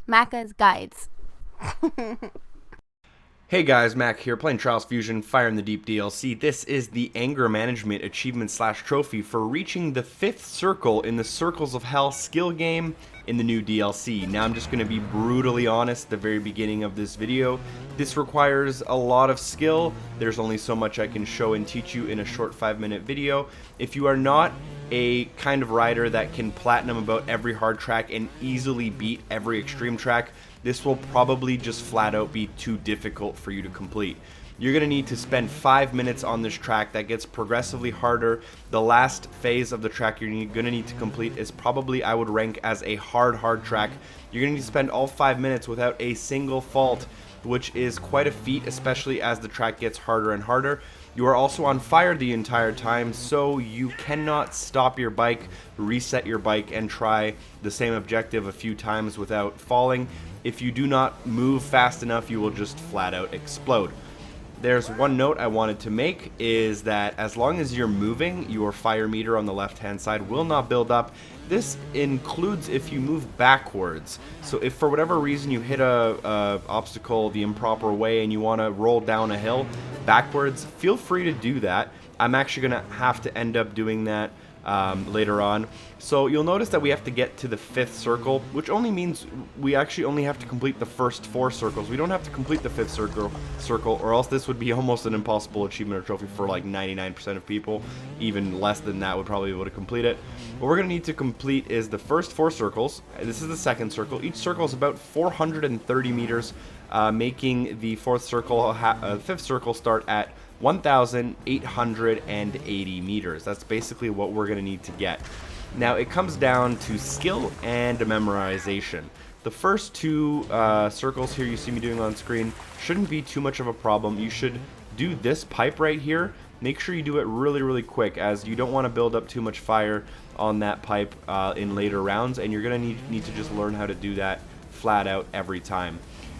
Macca's Guides. Hey guys, Mac here, playing Trials Fusion, Fire in the Deep DLC. This is the Anger Management Achievement / Trophy for reaching the 5th circle in the Circles of Hell skill game in the new DLC. Now I'm just going to be brutally honest at the very beginning of this video. This requires a lot of skill. There's only so much I can show and teach you in a short 5-minute video. If you are not a kind of rider that can platinum about every hard track and easily beat every extreme track, this will probably just flat out be too difficult for you to complete. You're going to need to spend 5 minutes on this track that gets progressively harder. The last phase of the track you're going to need to complete is probably, I would rank as a hard track. You're going to need to spend all 5 minutes without a single fault, which is quite a feat, especially as the track gets harder and harder. You are also on fire the entire time, so you cannot stop your bike, reset your bike, and try the same objective a few times without falling. If you do not move fast enough, you will just flat out explode. There's one note I wanted to make, is that as long as you're moving, your fire meter on the left hand side will not build up. This includes if you move backwards. So if for whatever reason you hit a obstacle the improper way and you want to roll down a hill backwards, feel free to do that. I'm actually going to have to end up doing that later on. So you'll notice that we have to get to the 5th circle, which only means we actually only have to complete the first 4 circles. We don't have to complete the 5th circle, or else this would be almost an impossible achievement or trophy for like 99% of people. Even less than that would probably be able to complete it. What we're going to need to complete is the first 4 circles. This is the 2nd circle. Each circle is about 430 meters, making the 5th circle start at 1,880 meters. That's basically what we're going to need to get. Now it comes down to skill and memorization. The first 2 circles here you see me doing on screen shouldn't be too much of a problem. You should do this pipe right here. Make sure you do it really quick, as you don't want to build up too much fire on that pipe in later rounds, and you're going to need to just learn how to do that flat out every time.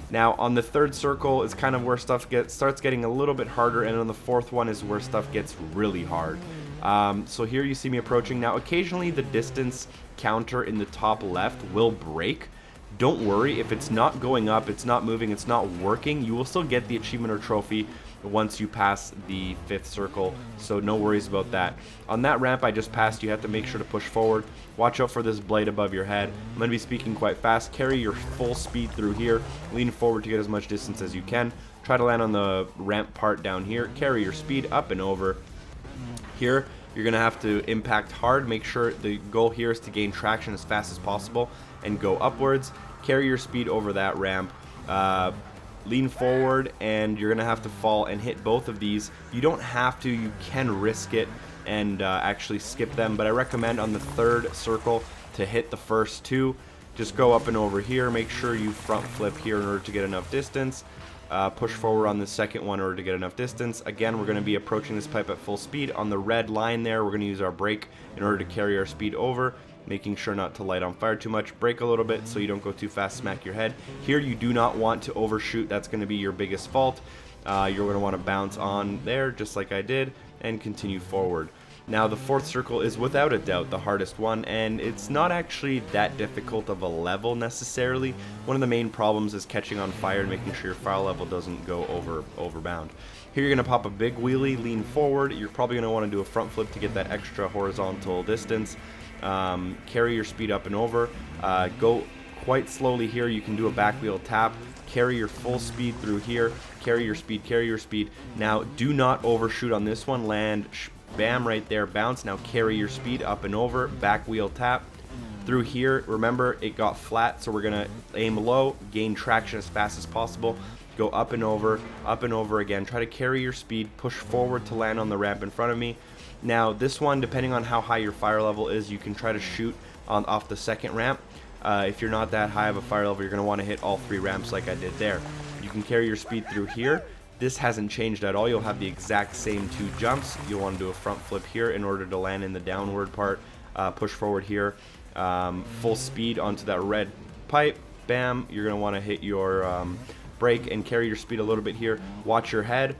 Now on the 3rd circle is kind of where stuff starts getting a little bit harder, and on the 4th one is where stuff gets really hard. So here you see me approaching. Now occasionally the distance counter in the top left will break. Don't worry, if it's not going up, it's not moving, it's not working, you will still get the achievement or trophy once you pass the 5th circle, so no worries about that. On that ramp I just passed, you have to make sure to push forward. Watch out for this blade above your head. I'm going to be speaking quite fast. Carry your full speed through here. Lean forward to get as much distance as you can. Try to land on the ramp part down here. Carry your speed up and over. Here, you're going to have to impact hard. Make sure the goal here is to gain traction as fast as possible and go upwards. Carry your speed over that ramp. Lean forward, and you're going to have to fall and hit both of these. You don't have to. You can risk it and actually skip them, but I recommend on the 3rd circle to hit the first 2. Just go up and over here. Make sure you front flip here in order to get enough distance. Push forward on the 2nd one in order to get enough distance. Again, we're going to be approaching this pipe at full speed. On the red line there, we're going to use our brake in order to carry our speed over, making sure not to light on fire too much. Brake a little bit so you don't go too fast, smack your head. Here you do not want to overshoot. That's going to be your biggest fault. You're going to want to bounce on there just like I did and continue forward. Now the 4th circle is without a doubt the hardest one, and it's not actually that difficult of a level necessarily. One of the main problems is catching on fire and making sure your fire level doesn't go overbound. Here you're going to pop a big wheelie, lean forward. You're probably going to want to do a front flip to get that extra horizontal distance. Carry your speed up and over. Go quite slowly here. You can do a back wheel tap. Carry your full speed through here. Carry your speed. Now do not overshoot on this one. Land, bam, right there, bounce. Now carry your speed up and over. Back wheel tap. Through here, remember it got flat, so we're going to aim low, gain traction as fast as possible. Go up and over again. Try to carry your speed. Push forward to land on the ramp in front of me. Now this one, depending on how high your fire level is, you can try to shoot off the 2nd ramp. If you're not that high of a fire level, you're going to want to hit all 3 ramps like I did there. You can carry your speed through here. This hasn't changed at all. You'll have the exact same 2 jumps. You'll want to do a front flip here in order to land in the downward part. Push forward here. Full speed onto that red pipe. Bam. You're going to want to hit your brake and carry your speed a little bit here. Watch your head.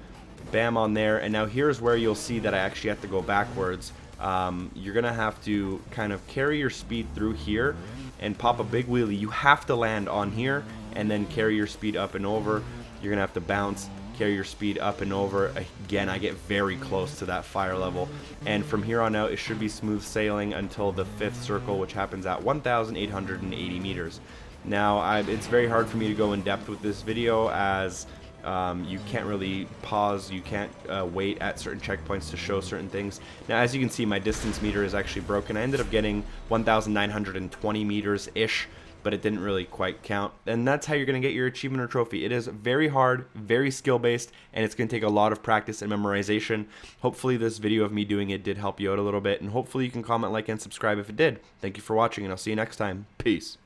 Bam on there. And now here's where you'll see that I actually have to go backwards. You're going to have to kind of carry your speed through here and pop a big wheelie, you have to land on here and then carry your speed up and over. You're gonna have to bounce, carry your speed up and over. Again, I get very close to that fire level, and from here on out it should be smooth sailing until the 5th circle, which happens at 1,880 meters. Now it's very hard for me to go in depth with this video, as you can't really pause, you can't wait at certain checkpoints to show certain things. Now, as you can see, my distance meter is actually broken. I ended up getting 1,920 meters ish, but it didn't really quite count. And that's how you're going to get your achievement or trophy. It is very hard, very skill based, and it's going to take a lot of practice and memorization. Hopefully this video of me doing it did help you out a little bit, and hopefully you can comment, like, and subscribe if it did. Thank you for watching, and I'll see you next time. Peace.